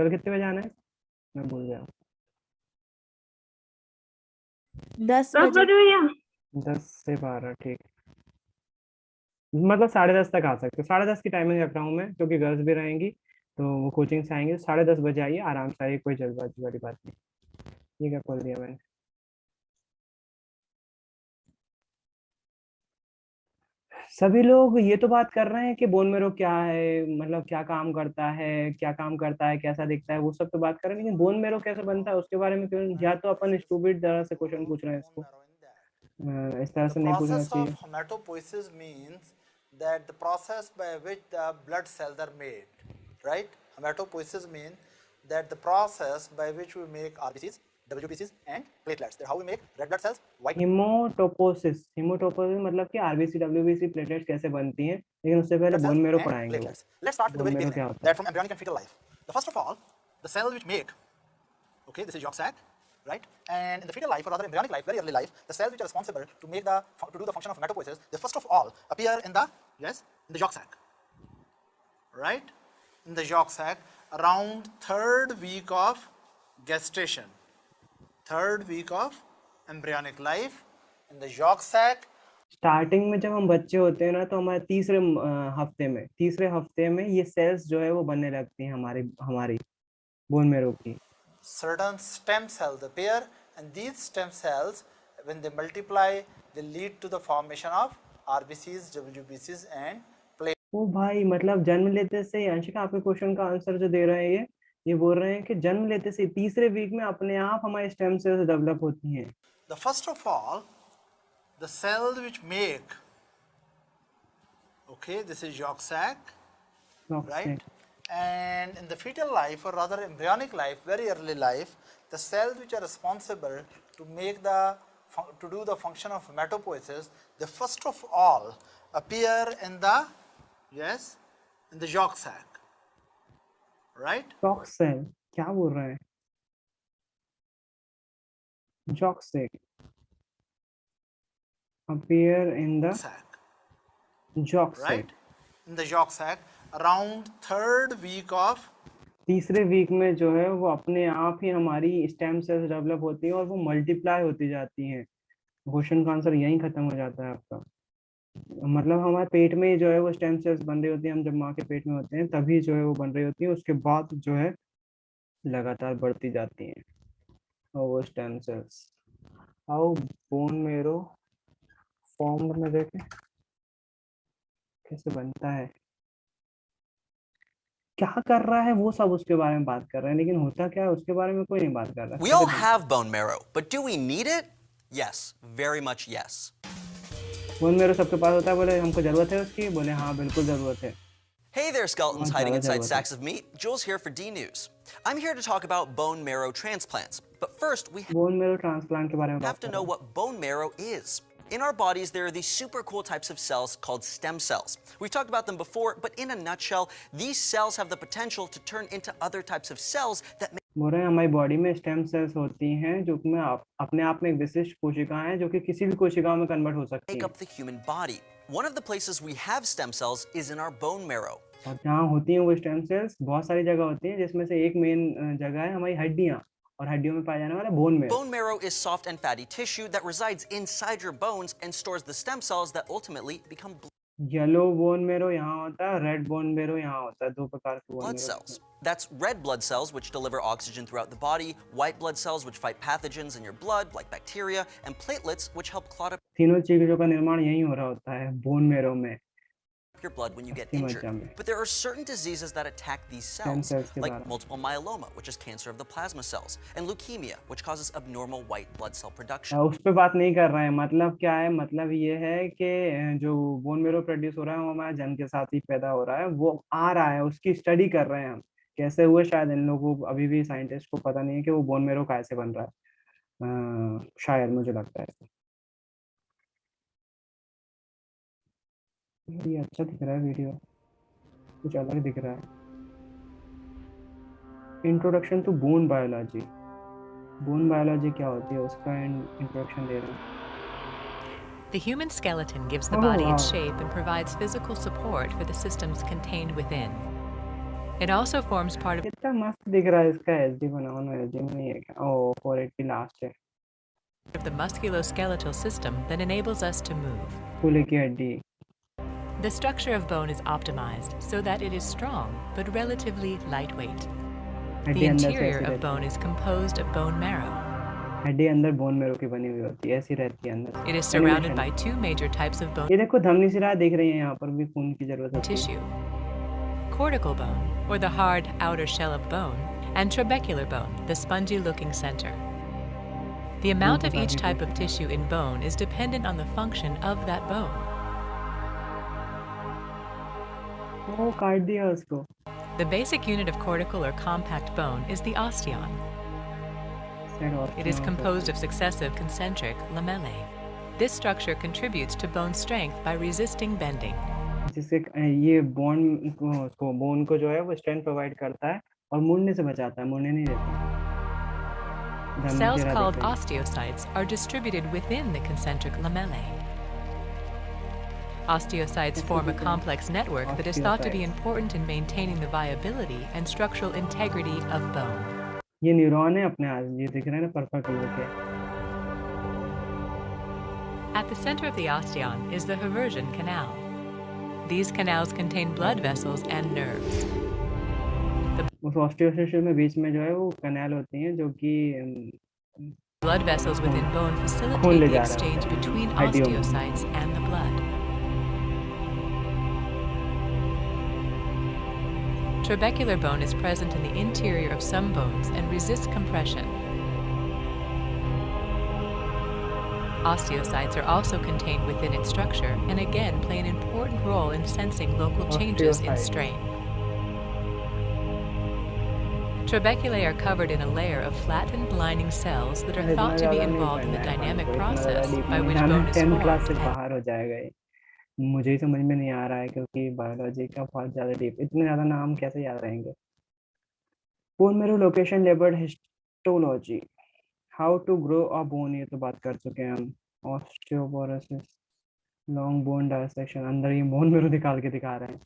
कल कितने बजे आना है? मैं भूल गया। 10 10 बजे। बजे भैया। 10 से 12, ठीक। मतलब 10:30 तक आ सकते हो। 10:30 की टाइमिंग रख रहा हूँ मैं, क्योंकि गर्ल्स भी रहेंगी तो वो कोचिंग से आएंगे। 10:30 बजे आइए, आराम से आइए, कोई जल्दबाजी वाली बात नहीं। ठीक है, खोल दिया मैंने। सभी लोग ये तो बात कर रहे हैं कि बोन मेरो क्या है, मतलब क्या काम करता है, क्या काम करता है, कैसा दिखता है, वो सब तो बात कर रहे हैं, लेकिन बोन मेरो कैसे बनता है उसके बारे में क्यों? या तो अपन स्टूपिड तरह से क्वेश्चन पूछ रहे हैं इसको। इस तरह The से नहीं पूछना process चाहिए। of hematopoiesis means that the process by which the blood cells are made, right? Hematopoiesis means that the process by which we make RBCs, WBCs and platelets. That's how we make red blood cells, white. हिमोटोपोसिस, हिमोटोपोसिस मतलब कि RBC WBC platelets कैसे बनती हैं, लेकिन उससे पहले Blood cells bone marrow and पढ़ाएंगे वो। platelets. Let's start with the bone very मेरो beginning. क्या होता That है? from embryonic and fetal life. The first of all, the cells which make, okay, this is yolk sac, right? And in the fetal life, or rather embryonic life, very early life, the cells which are responsible to make to do the function of hematopoiesis, they first of all appear in the in the yolk sac, right? In the yolk sac around third week of gestation, third week of embryonic life in the yolk sac. Starting में जब हम बच्चे होते हैं ना, तो हमारे तीसरे हफ्ते में ये सेल्स जो है वो बनने लगती हैं हमारी बोन मेरो की। Certain stem cells appear, and these stem cells, when they multiply, they lead to the formation of RBCs, WBCs and platelets. ओ भाई, मतलब जन्म लेते से ही, अंशिका आपके क्वेश्चन का आंसर जो दे रहे हैं ये बोल रहे हैं कि जन्म लेते से तीसरे वीक में अपने आप हमारी स्टेम सेल्स डेवलप होती हैं। The first of all, the cells which make, okay, this is yolk sac, right? And in the fetal life, or rather embryonic life, very early life, the cells which are responsible to make to do the function of hematopoiesis, they first of all appear in the in the yolk sac, right? Yolk sac क्या बोल रहे हैं? Yolk sac appear in the Sac, yolk sac। right? In the yolk sac around third week of तीसरे week में जो है वो अपने आप ही हमारी स्टेम सेल्स डेवलप होती हैं और वो मल्टीप्लाई होती जाती हैं। क्वेश्चन का आंसर यहीं खत्म हो जाता है आपका। मतलब हमारे पेट में जो है वो स्टेम सेल्स बन रही होती हैं, हम जब माँ के पेट में होते हैं तभी जो है वो बन रही होती है, उसके बाद जो है लगातार बढ़ती जाती हैं और वो stem cells. How bone marrow form में देखें कैसे बनता है, क्या कर रहा है, वो सब उसके बारे में बात कर रहे हैं, लेकिन होता क्या है उसके बारे में कोई नहीं बात कर रहा। We all have bone marrow, but do we need it? Yes, very much yes. Bone marrow सबके पास होता है, बोले हमको जरूरत है उसकी, बोले हाँ बिल्कुल जरूरत है। Hey there, skeletons Oh, hiding java, inside java. sacks of meat. Jules here for D News. I'm here to talk about bone marrow transplants. But first, we bone marrow transplant के बारे में have बात to कर know रहे हैं। what bone marrow is. In our bodies, there are these super cool types of cells called stem cells. We've talked about them before, but in a nutshell, these cells have the potential to turn into other types of cells that बोल रहे हैं हमारी body में stem cells होती हैं जो कि अपने आप में एक विशिष्ट कोशिका है जो कि किसी भी कोशिका में कन्वर्ट हो सकती make है। up the human body. One of the places we have stem cells is in our bone marrow. और जहाँ होती हैं वो स्टेम सेल्स बहुत सारी जगह होती हैं, जिसमें से एक मेन जगह है हमारी हड्डियाँ, और हड्डियों में पाया जाने वाला bone marrow. Bone marrow is soft and fatty tissue that resides inside your bones and stores the stem cells that ultimately become yellow bone marrow यहाँ होता है, रेड बोन मेरो यहाँ होता है, दो प्रकार के बोन blood मेरो। cells. That's red blood cells, which deliver oxygen throughout the body, white blood cells, which fight pathogens in your blood, like bacteria, and platelets, which help clot up तीनों चीजों का निर्माण यहीं हो रहा होता है बोन मेरो में। your blood when you get अस्थि injured. मज्जा में। But there are certain diseases that attack these Stem cells, cells के like बारे में। multiple myeloma, which is cancer of the plasma cells, and leukemia, which causes abnormal white blood cell production. उस पे बात नहीं कर रहे हैं। मतलब क्या है, मतलब ये है कि जो बोन मेरो प्रोड्यूस हो रहा है वो हमारे जन्म के साथ ही पैदा हो रहा है, वो आ रहा है, उसकी स्टडी कर रहे हैं हम कैसे हुए। शायद इन लोगों को अभी भी साइंटिस्ट को पता नहीं है कि वो बोन मेरो कैसे बन रहा है। शायद मुझे लगता है ये अच्छा दिख रहा है वीडियो, कुछ अलग दिख रहा है। Introduction to bone biology, bone biology क्या होती है उसका इंट्रोडक्शन दे रहे हैं। The human skeleton gives the Oh, body its wow. shape and provides physical support for the systems contained within. It also forms part of कितना मस्त दिख रहा है इसका एसडी बना हुआ, एसडी में नहीं है क्या? ओ 480 लास्ट है। the musculoskeletal system that enables us to move. कूल्हे की हड्डी। The structure of bone is optimized so that it is strong but relatively lightweight. The हड्डी अंदर से interior ऐसी of रहती bone is composed of bone marrow. है, हड्डी अंदर बोन मैरो की बनी हुई होती है, ऐसी रहती है अंदर It is से। surrounded Animation। by two major types of bone ये देखो धमनी सिरा दिख रही है, यहाँ पर भी खून की जरूरत होती है। tissue: cortical bone, or the hard outer shell of bone, and trabecular bone, the spongy-looking center. The amount of each type of tissue in bone is dependent on the function of that bone. वो काट दिया उसको। The basic unit of cortical or compact bone is the osteon. It is composed of successive concentric lamellae. This structure contributes to bone strength by resisting bending. जिससे ये bone को जो है वो स्ट्रेंथ प्रोवाइड करता है और मुड़ने से बचाता है, मुड़ने नहीं देता। धमनी Cells सिरा called दिख रही है। osteocytes are distributed within the concentric lamellae. Osteocytes form a complex network that is thought to be important in maintaining the viability and structural integrity of bone. ये न्यूरॉन है अपने आज, ये दिख रहे हैं ना पर्पल कलर के। At the center of the osteon is the Haversian canal. These canals contain blood vessels and nerves. उस ऑस्टियोसिस में बीच में जो है वो कैनाल होती हैं जो कि Blood vessels within bone खून facilitate ले the जा रहा है exchange between हड्डियों में। osteocytes and the blood. Trabecular bone is present in the interior of some bones and resists compression. Osteocytes are also contained within its structure and again play an important role in sensing local changes in Osteocytes. strain. Trabeculae are covered in a layer of flattened lining cells that are इतना thought to be ज़्यादा नहीं involved in the पढ़ना है dynamic हमको, इतना ज़्यादा process deep by नहीं which जाना, bone is 10th क्लास से formed. बाहर हो जाएगा ये। मुझे ही समझ में नहीं आ रहा है क्योंकि बायोलॉजी का बहुत ज़्यादा डीप, इतने ज़्यादा नाम कैसे याद रहेंगे। Bone marrow location labelled histology, how to grow a bone, ये तो बात कर चुके हैं हम। ऑस्टियोपोरोसिस, लॉन्ग बोन डायसेक्शन, अंदर ही बोन मैरो निकाल के दिखा रहे हैं।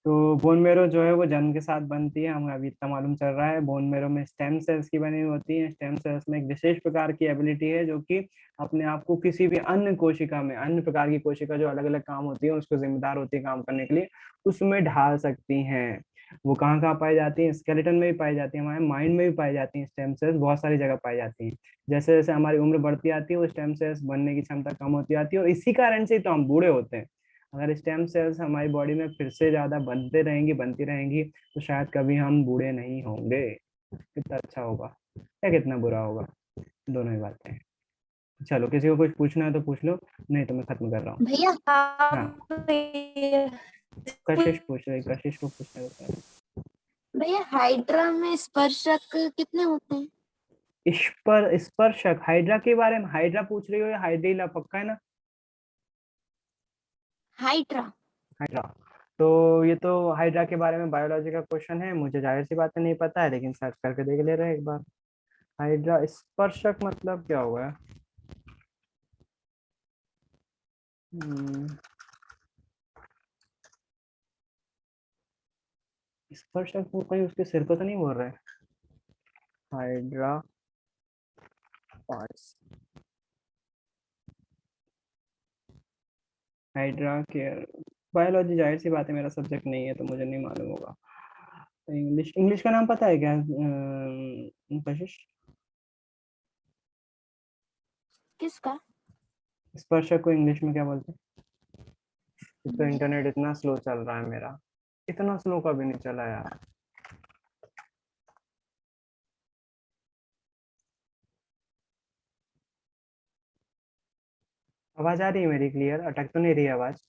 तो बोन मैरो जो है वो जन्म के साथ बनती है, हमें अभी इतना मालूम चल रहा है। बोन मैरो में स्टेम सेल्स की बनी होती है। स्टेम सेल्स में एक विशेष प्रकार की एबिलिटी है जो कि अपने आप को किसी भी अन्य कोशिका में, अन्य प्रकार की कोशिका जो अलग अलग काम होती है उसको जिम्मेदार होती है काम करने के लिए, उसमें ढाल सकती हैं। वो कहाँ कहाँ पाई जाती है? स्केलेटन में भी पाई जाती है, हमारे माइंड में भी पाई जाती है। स्टेम सेल्स बहुत सारी जगह पाई जाती हैं। जैसे जैसे हमारी उम्र बढ़ती आती है वो स्टेम सेल्स बनने की क्षमता कम होती आती है और इसी कारण से तो हम बूढ़े होते हैं। अगर स्टेम सेल्स हमारी बॉडी में फिर से ज्यादा बनती रहेंगी तो शायद कभी हम बूढ़े नहीं होंगे। कितना अच्छा होगा या कितना बुरा होगा, दोनों ही बातें हैं। चलो किसी को कुछ पूछना है तो पूछ लो, नहीं तो मैं खत्म कर रहा हूँ। भैया हाँ कशिश पूछ रही, कशिश को पूछना है। भैया हाइड्रा में स्पर्शक कितने होते हैं? स्पर्शक हाइड्रा के बारे में हाइड्रा पूछ रही हो या हाइड्रीला? पक्का है ना? हाइड्रा। हाइड्रा तो ये तो हाइड्रा के बारे में बायोलॉजी का क्वेश्चन है, मुझे जाहिर सी बात नहीं पता है लेकिन सर्च करके देख ले रहे हैं एक बार। हाइड्रा स्पर्शक मतलब क्या हुआ है? स्पर्शक वो कहीं उसके सिर को तो नहीं बोल रहे? Hydra parts, hydra care, biology जाहिर सी बात है मेरा सब्जेक्ट नहीं है तो मुझे नहीं मालूम होगा। इंग्लिश, इंग्लिश का नाम पता है क्या कशिश? किसका? स्पर्शक को इंग्लिश में क्या बोलते हैं? तो इंटरनेट इतना स्लो चल रहा है मेरा, इतना स्लो कभी नहीं चला यार। आवाज आ रही है मेरी क्लियर? अटक तो नहीं रही आवाज?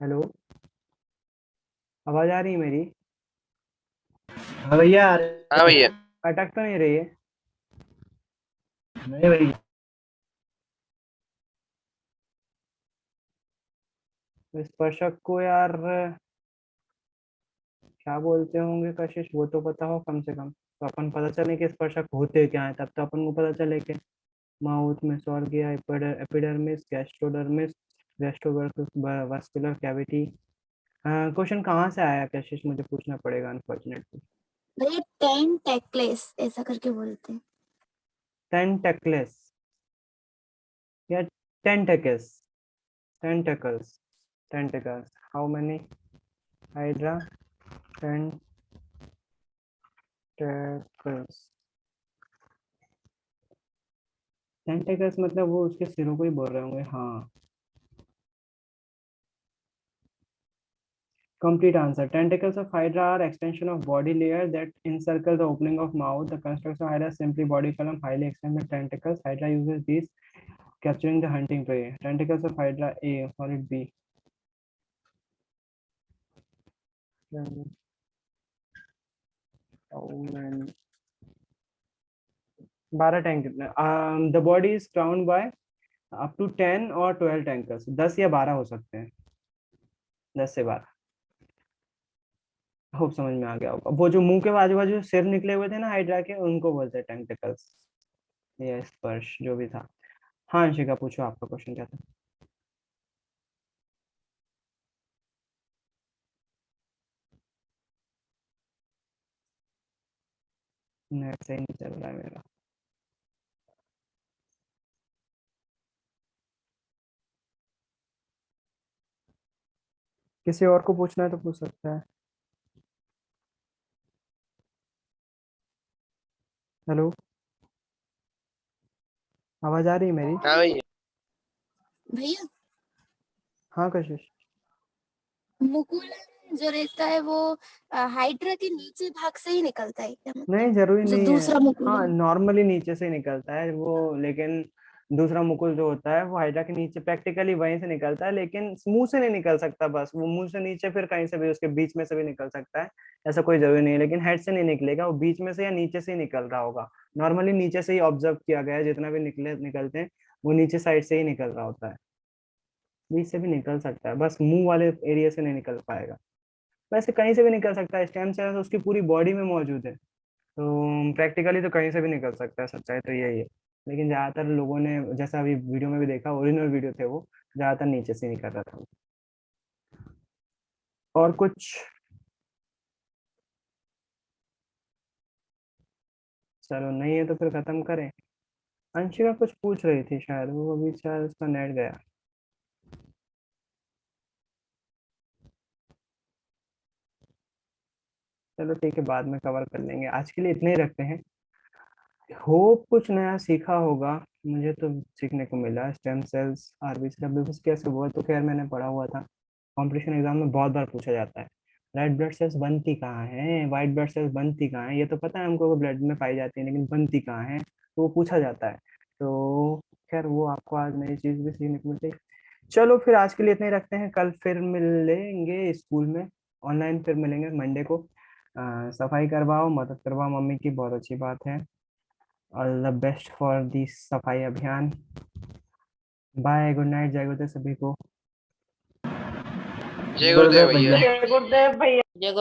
हेलो, आवाज आ रही है मेरी? हाँ भैया। हाँ भैया। अटक तो नहीं रही है? नहीं भैया। तो स्पर्शक को यार क्या बोलते होंगे कशिश, वो तो पता हो कम से कम, तो अपन पता चले कि स्पर्शक होते क्या है, तब तो अपन को पता चले कि माउथ में सॉर्गिया, epidermis, gastrodermis, vestibular cavity. Question कहाँ से आया कशिश, मुझे पूछना पड़ेगा अनफॉर्चुनेटली। भैया टेंटेक्लेस ऐसा करके बोलते हैं। टेंटेक्लेस या tentacles, tentacles, tentacles, how many hydra tentacles. Tentacles मतलब वो उसके सिरों को ही बोल रहे होंगे, हाँ। Complete answer. Tentacles of Hydra are extension of body layer that encircle the opening of mouth. The construction of Hydra is simply body column, highly extended tentacles. Hydra uses these capturing the hunting prey. Tentacles of Hydra, A, solid B. 12 tentacles. The body is crowned by up to 10 or 12 tentacles. 10 या 12 हो सकते हैं, 10 से 12। Hope समझ में आ गया होगा। वो जो मुंह के आजू बाजू सिर निकले हुए थे ना हाइड्रा के, उनको बोलते हैं टेंटिकल्स, या स्पर्श जो भी था। हाँ अंशिका पूछो, आपका क्वेश्चन क्या था? नेट सही नहीं चल रहा है मेरा। किसी और को पूछना है तो पूछ सकता है। हेलो, आवाज आ रही है मेरी? हाँ भैया। भैया हाँ कशिश। मुकुलन जो रहता है वो हाइड्रा के नीचे भाग से ही निकलता है क्या? मतलब नहीं जरूरी जो नहीं दूसरा है। मुकुल हाँ है। नॉर्मली नीचे से निकलता है वो, लेकिन दूसरा मुकुल जो होता है वो हाइड्रा के नीचे प्रैक्टिकली वहीं से निकलता है, लेकिन मुंह से नहीं निकल सकता। बस वो मुंह से नीचे फिर कहीं से भी, उसके बीच में से भी निकल सकता है, ऐसा कोई जरूरी नहीं है। लेकिन हेड से नहीं निकलेगा, वो बीच में से या नीचे से ही निकल रहा होगा। नॉर्मली नीचे से ही ऑब्जर्व किया गया है, जितना भी निकलते हैं वो नीचे साइड से ही निकल रहा होता है। बीच से भी निकल सकता है, बस मुंह वाले एरिया से नहीं निकल पाएगा। वैसे कहीं से भी निकल सकता है, स्टेम सेल्स उसकी पूरी बॉडी में मौजूद है, तो प्रैक्टिकली तो कहीं से भी निकल सकता है, सच्चाई तो यही है। लेकिन ज्यादातर लोगों ने, जैसा अभी वीडियो में भी देखा, ओरिजिनल वीडियो थे वो, ज्यादातर नीचे से निकल रहा था। और कुछ? चलो नहीं है तो फिर खत्म करें। अंशिका कुछ पूछ रही थी शायद, वो अभी शायद उसका नेट गया। चलो ठीक है, बाद में कवर कर लेंगे, आज के लिए इतने ही रखते हैं। होप कुछ नया सीखा होगा। मुझे तो सीखने को मिला स्टेम सेल्स, आरबीसी, डब्ल्यूबीसी कैसे हुआ, तो खैर मैंने पढ़ा हुआ था, कंपटीशन एग्जाम में बहुत बार पूछा जाता है। रेड ब्लड सेल्स बनती कहाँ है, व्हाइट ब्लड सेल्स बनती कहाँ है, ये तो पता है हमको, वो ब्लड में पाई जाती है, लेकिन बनती कहाँ है तो वो पूछा जाता है। तो खैर वो आपको आज नई चीज भी सीखने को मिलती है। चलो फिर आज के लिए इतने ही रखते हैं, कल फिर मिलेंगे स्कूल में, ऑनलाइन फिर मिलेंगे मंडे को। सफाई करवाओ, मदद करवाओ मम्मी की, बहुत अच्छी बात है। All the best for the सफाई अभियान। बाय, गुड नाइट, जय गुरुदेव सभी को। जय गुरुदेव भैया। जय गुरुदेव भैया। जय